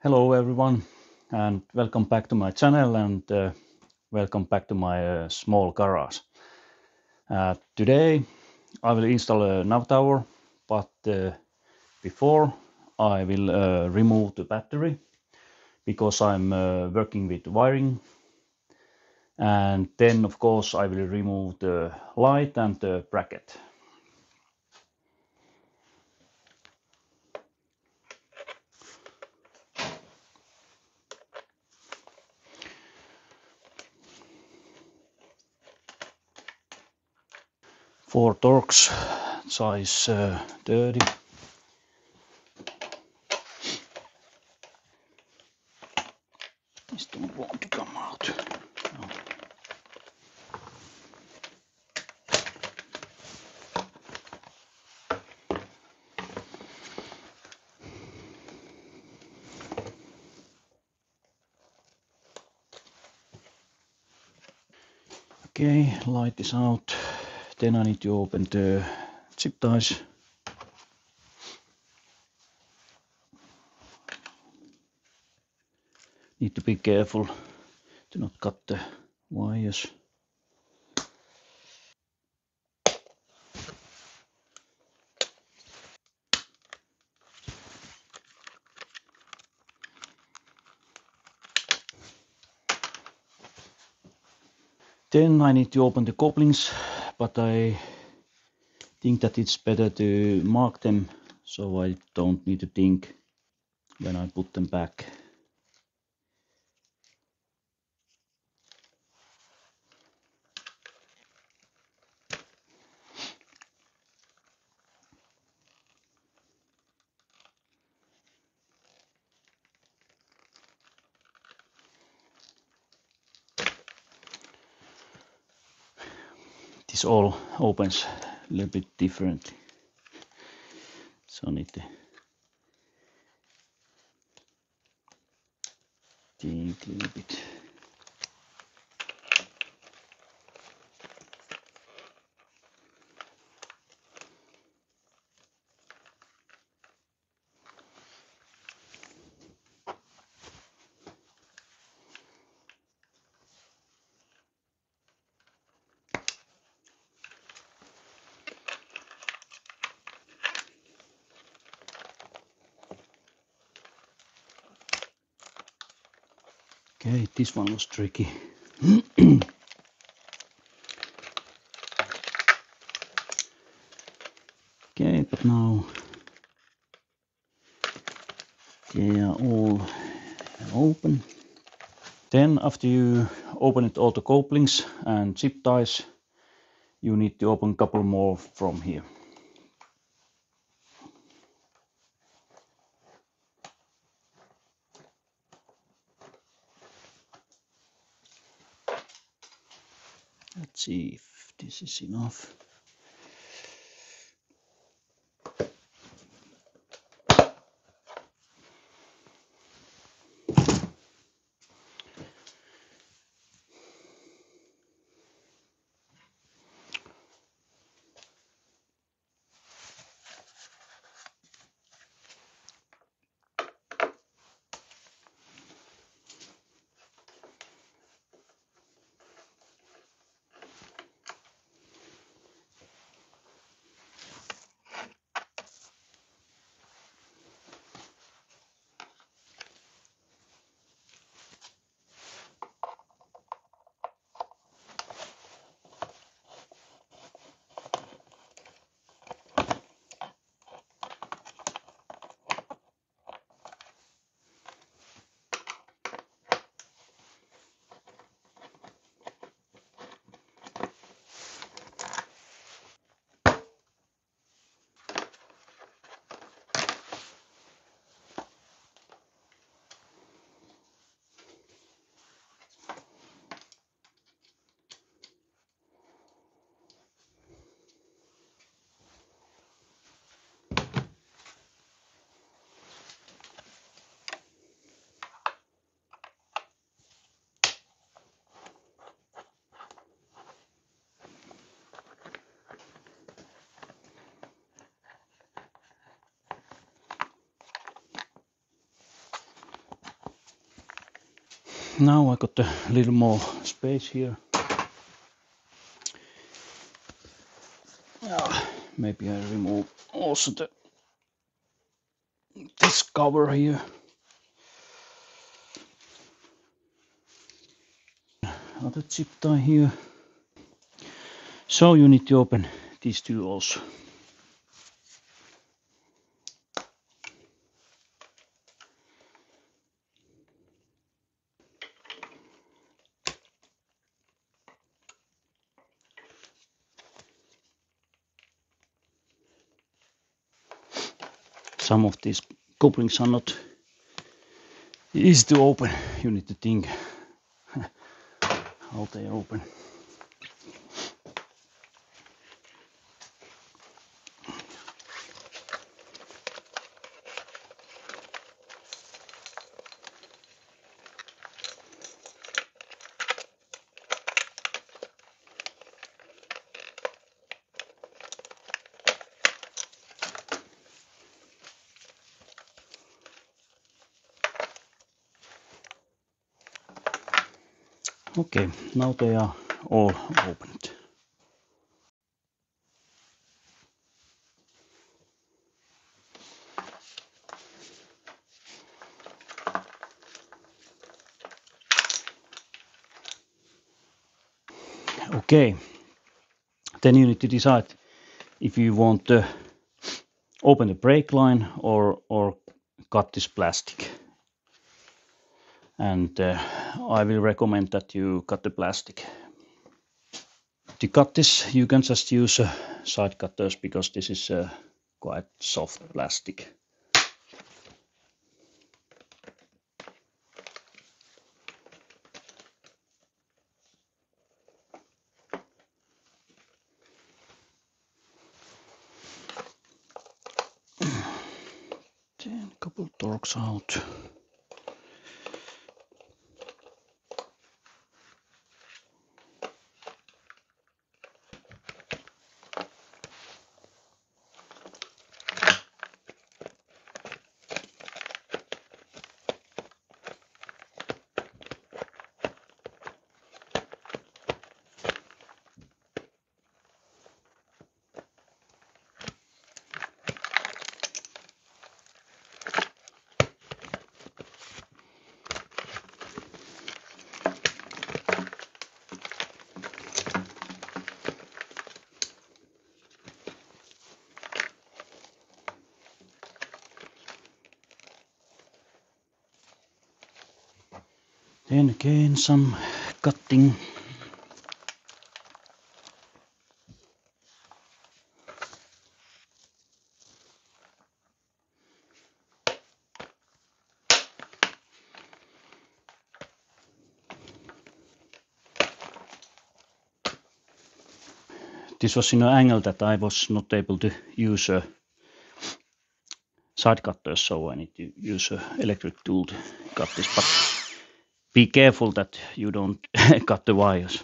Hello everyone and welcome back to my channel and welcome back to my small garage. Today I will install a nav tower, but before I will remove the battery because I'm working with wiring, and then of course I will remove the light and the bracket. Four Torx size 30. This don't want to come out. No. Okay, light is out. Then I need to open the zip ties. Need to be careful to not cut the wires. Then I need to open the couplings, but I think that it's better to mark them so I don't need to think when I put them back. This all opens a little bit differently, so I need to think a little bit. Okay, this one was tricky. Okay, but now they are all open. Then after you open it all the couplings and zip ties, you need to open a couple more from here. Let's see if this is enough. Now I got a little more space here. Maybe I remove also this cover here. Other zip tie here. So you need to open these two also. Some of these couplings are not easy to open. You need to think how they open. Okay, now they are all opened. Okay, then you need to decide if you want to open the brake line or cut this plastic. And I will recommend that you cut the plastic. To cut this, you can just use side cutters because this is quite soft plastic. Then a couple torques out. Then again some cutting. This was in an angle that I was not able to use a side cutter, so I need to use an electric tool to cut this. But be careful that you don't cut the wires.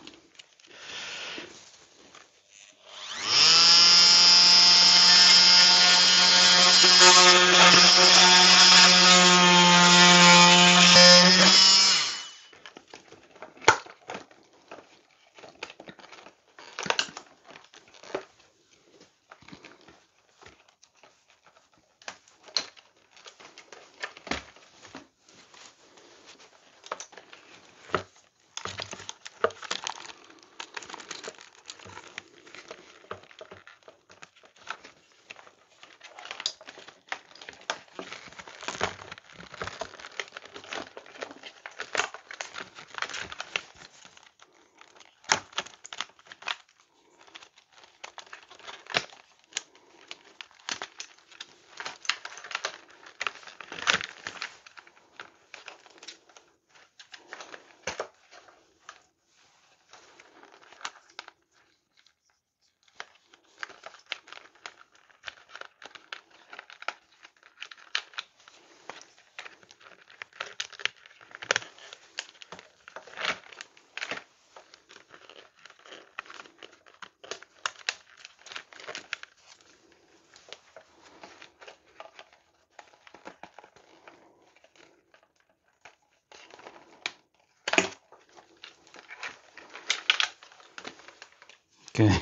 Okay,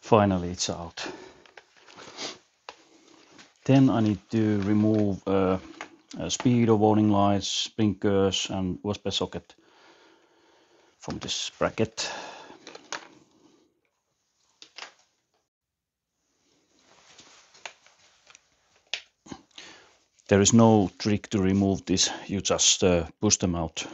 finally it's out. Then I need to remove speedo, warning lights, blinkers and USB socket from this bracket. There is no trick to remove this, you just push them out.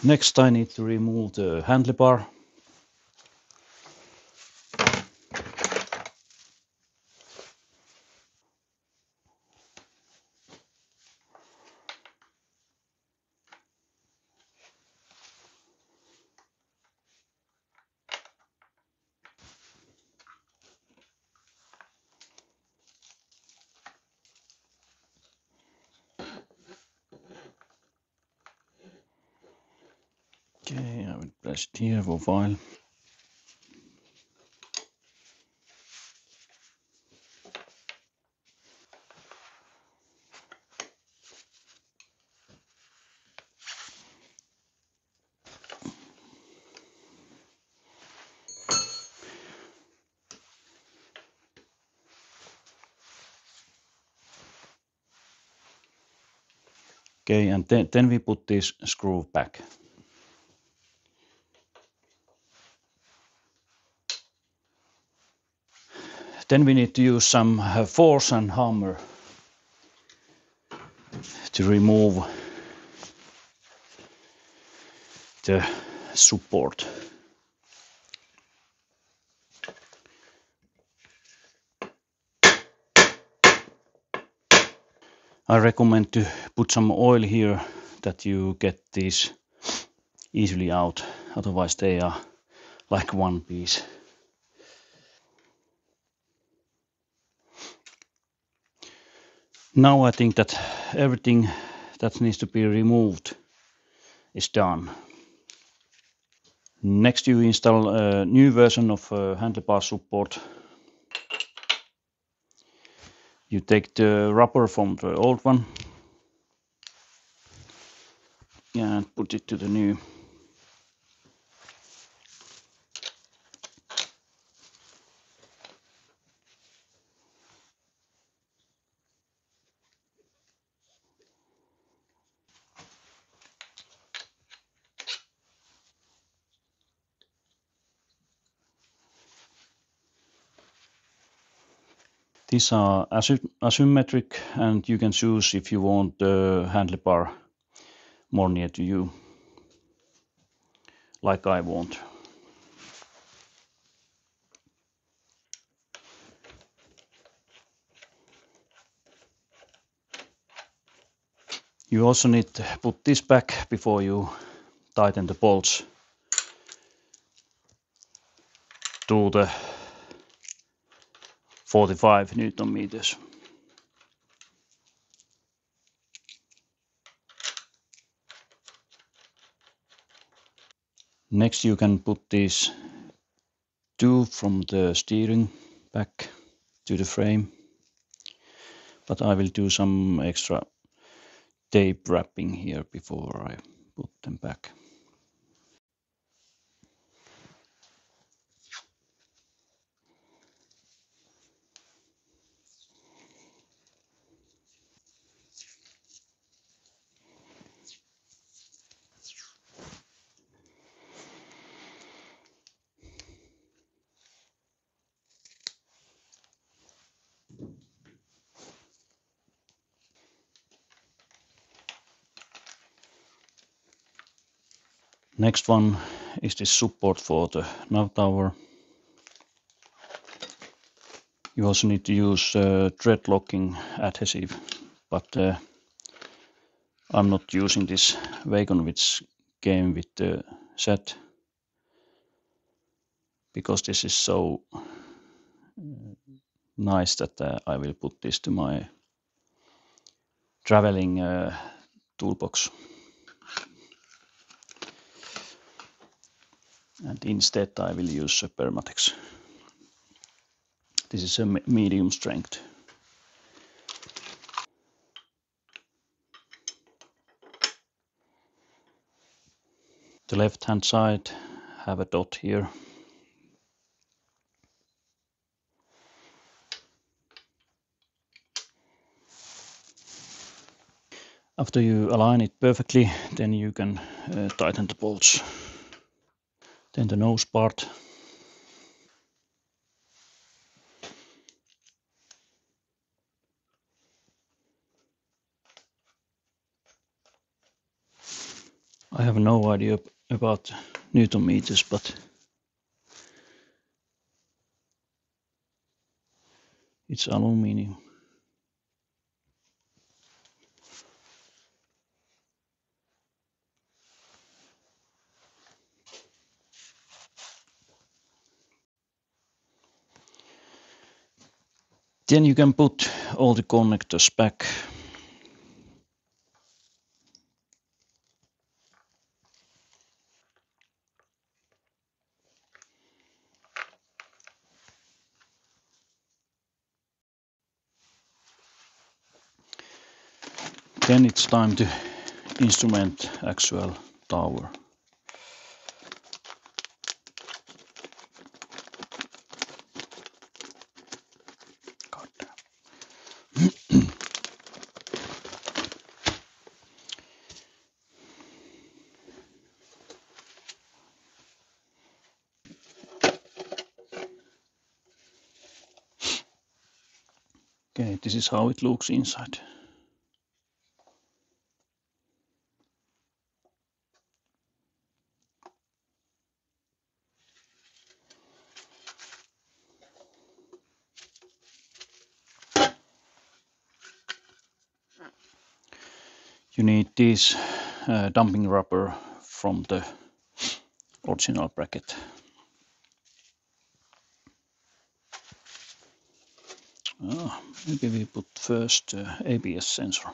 Next I need to remove the handlebar. Okay, I will place it here for a while. Okay, and then we put this screw back. Then we need to use some force and hammer to remove the support. I recommend to put some oil here that you get these easily out, otherwise they are like one piece. Now I think that everything that needs to be removed is done. Next you install a new version of handlebar support. You take the rubber from the old one and put it to the new. These are asymmetric and you can choose if you want the handlebar more near to you, like I want. You also need to put this back before you tighten the bolts to the 45 Newton meters. Next you can put these two from the steering back to the frame, but I will do some extra tape wrapping here before I put them back. Next one is this support for the nav tower. You also need to use thread locking adhesive, but I'm not using this Wacom which came with the set, because this is so nice that I will put this to my traveling toolbox. and instead I will use a Permatex. This is a medium strength. The left hand side have a dot here. After you align it perfectly, then you can tighten the bolts. Then the nose part. I have no idea about Newton meters, but it's aluminium. Then you can put all the connectors back. Then it's time to instrument actual tower. Okay, this is how it looks inside. You need this dumping rubber from the original bracket. Maybe we put first ABS sensor.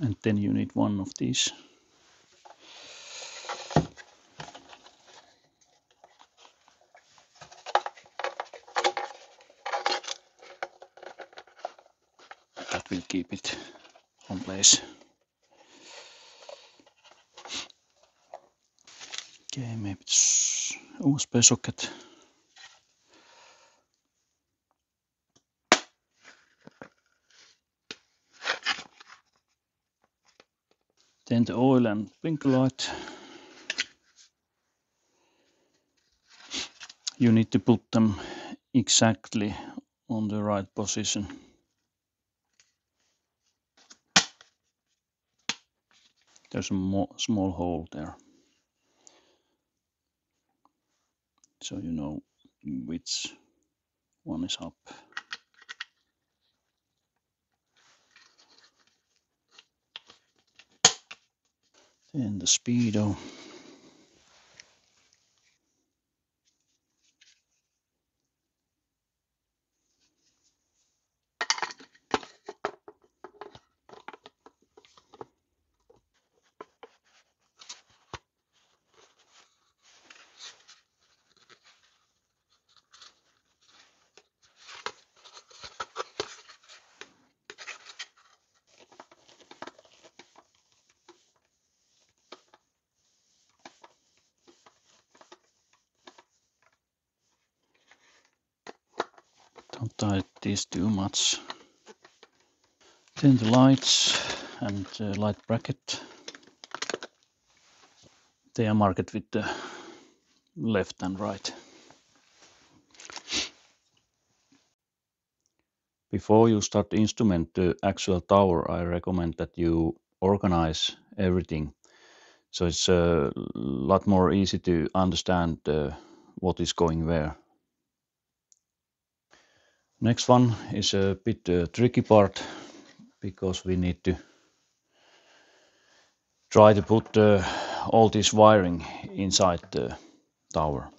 And then you need one of these. That will keep it on place. Okay, maybe it's USB socket. Then the oil and blinker light. You need to put them exactly on the right position. There's a small hole there, so you know which one is up. Then the speedo. Don't tighten this too much. Then the lights and light bracket. They are marked with the left and right. Before you start to instrument the actual tower, I recommend that you organize everything, so it's a lot more easy to understand what is going where. Next one is a bit tricky part, because we need to try to put all this wiring inside the tower.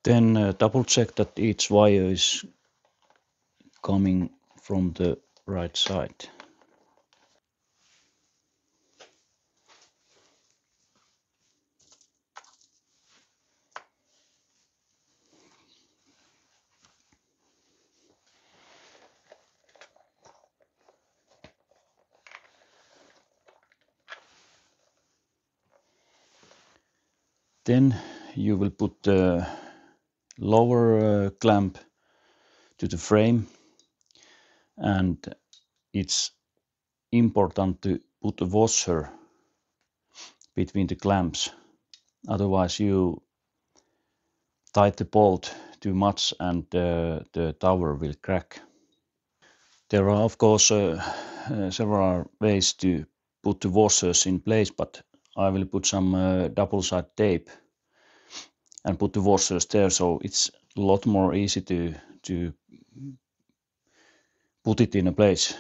Then double check that each wire is coming from the right side. Then you will put the lower clamp to the frame, and it's important to put a washer between the clamps, otherwise you tight the bolt too much and the tower will crack. There are of course several ways to put the washers in place, but I will put some double side tape and put the washers there, so it's a lot more easy to put it in a place.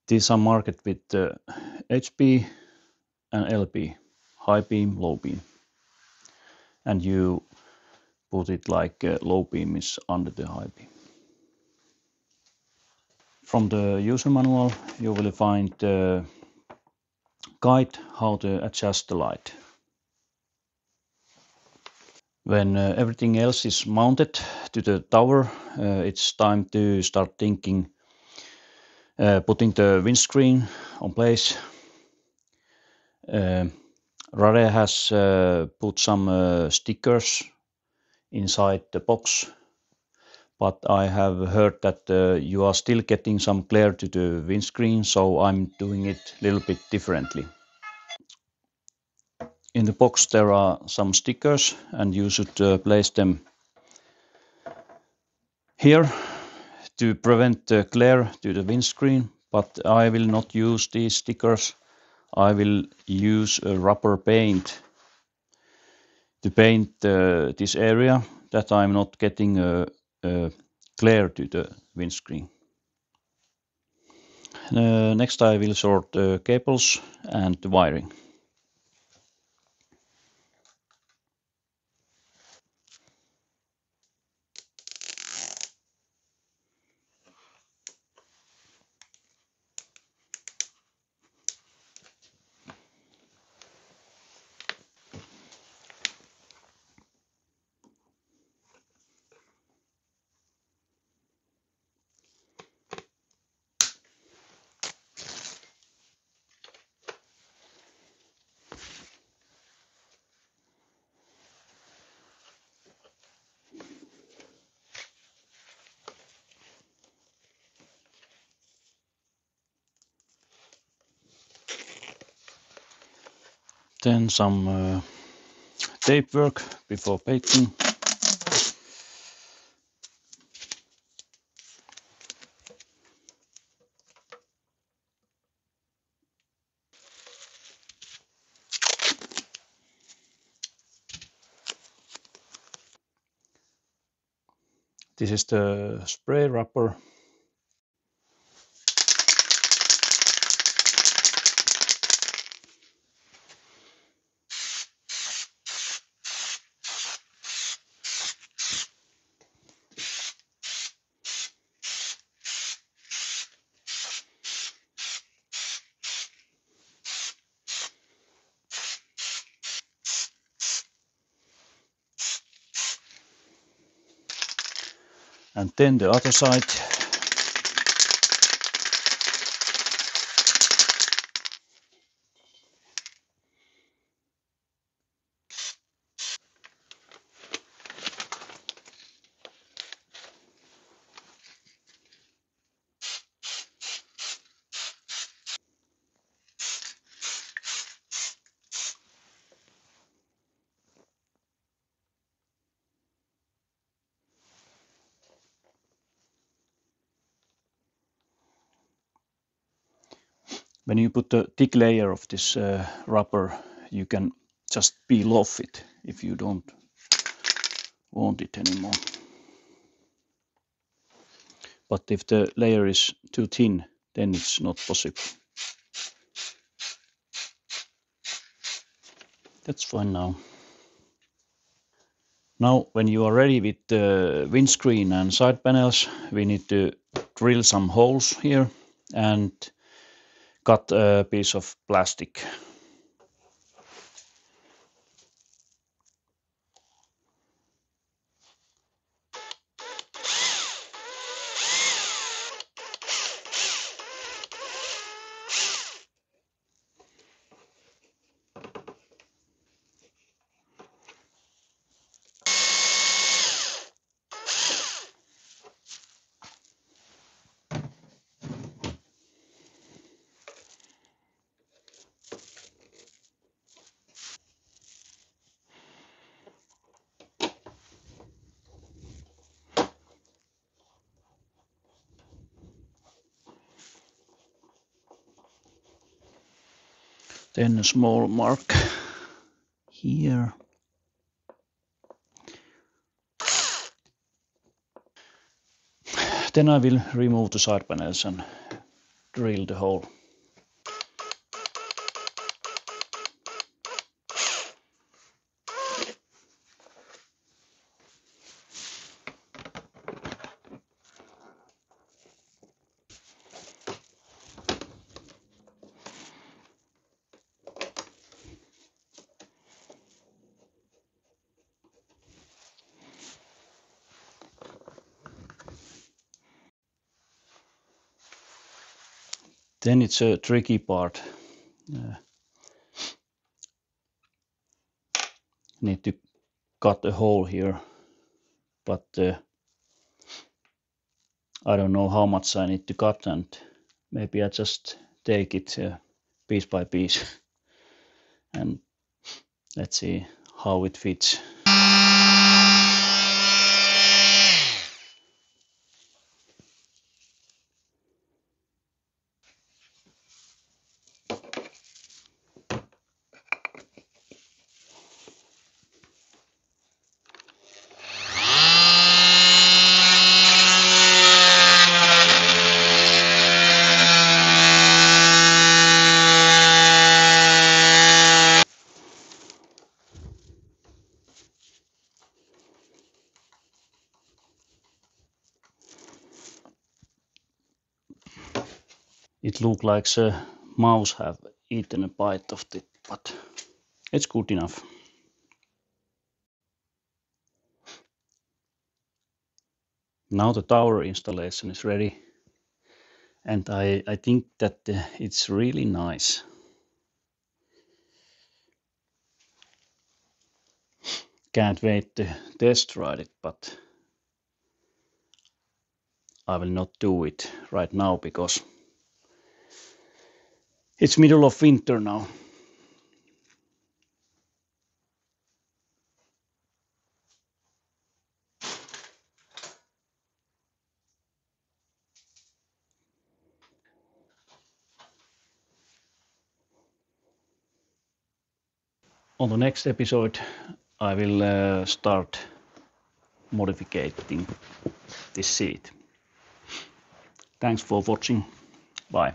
These are marked with HB and LB, high beam, low beam, and you put it like low beam is under the high beam. From the user manual you will find the guide how to adjust the light. When everything else is mounted to the tower, it's time to start thinking putting the windscreen on place. Rare has put some stickers inside the box, but I have heard that you are still getting some glare to the windscreen, so I'm doing it a little bit differently. In the box there are some stickers and you should place them here to prevent the glare to the windscreen, but I will not use these stickers. I will use a rubber paint to paint this area that I'm not getting a glare to the windscreen. Next I will sort the cables and the wiring. Then some tape work before painting. This is the spray wrapper. And then the other side. When you put a thick layer of this rubber, you can just peel off it if you don't want it anymore. But if the layer is too thin, then it's not possible. That's fine now. Now, when you are ready with the windscreen and side panels, we need to drill some holes here and cut a piece of plastic. Then a small mark here. Then I will remove the side panels and drill the hole. Then it's a tricky part. Need to cut a hole here, but I don't know how much I need to cut, and maybe I just take it piece by piece and let's see how it fits. It looks like a mouse have eaten a bite of it, but it's good enough. Now the tower installation is ready, and I think that it's really nice. Can't wait to test ride it, but I will not do it right now because it's middle of winter now. On the next episode, I will start modifying this seat. Thanks for watching. Bye.